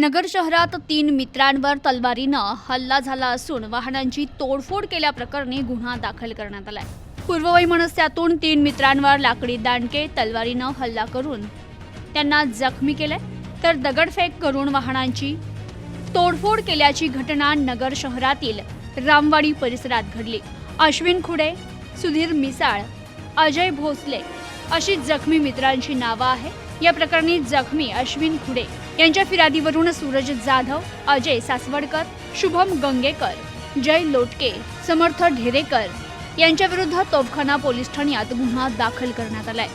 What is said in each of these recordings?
नगर शहरात 3 मित्रांवर तलवारीनं हल्ला झाला असून वाहनांची तोडफोड केल्याप्रकरणी गुन्हा दाखल करण्यात आलाय। पूर्ववैमनस्यातून 3 मित्रांवर लाकडी दांडके तलवारीनं हल्ला करून त्यांना जखमी केले, तर दगडफेक करून वाहनांची तोडफोड केल्याची घटना नगर शहरातील रामवाडी परिसरात घडली। अश्विन खुडे, सुधीर मिसाळ, अजय भोसले अशी जखमी मित्रांची नावं आहे। या प्रकरणी जखमी अश्विन खुडे यांच्या फिर्यादीवरून सूरज जाधव, अजय सासवडकर, शुभम गंगेकर, जय लोटके, समर्थ ढेरेकर यांच्या विरुद्ध तोफखाना पोलीस ठाण्यात गुन्हा दाखल करण्यात आलाय।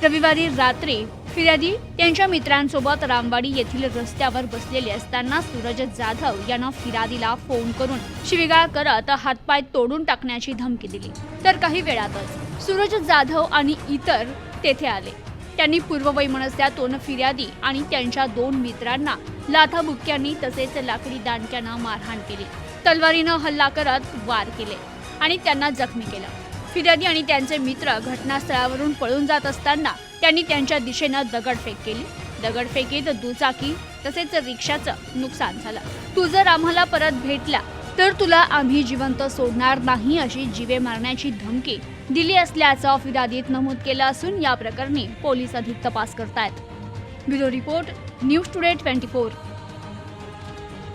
रविवारी रात्री फिर्यादी त्यांच्या मित्रांसोबत रामवाडी येथील रस्त्यावर बसलेले असताना सूरज जाधव यांना फिर्यादीला फोन करून शिवीगाळ करत हातपाय तोडून टाकण्याची धमकी दिली। तर काही वेळातच सूरज जाधव आणि इतर तेथे आले। त्यांनी पूर्ववैमनस्यातून फिर्यादी आणि त्यांच्या 2 मित्रांना लाथाबुक्क्यांनी तसेच लाकडी दांडक्यानं मारहाण केली। तलवारीनं हल्ला करत वार केले आणि त्यांना जखमी केलं। फिर्यादी आणि त्यांचे मित्र घटनास्थळावरून पळून जात असताना त्यांनी त्यांच्या दिशेनं दगडफेक केली। दगडफेकीत दुचाकी तसेच रिक्षाचं नुकसान झालं। तू जर आम्हाला परत भेटला तर तुला आम्ही जिवंत सोडणार नाही अशी जीवे मारण्याची धमकी दिली असल्याचं फिर्यादीत नमूद केलं असून या प्रकरणी पोलीस अधिक तपास करतायत। Bureau report, news today 24।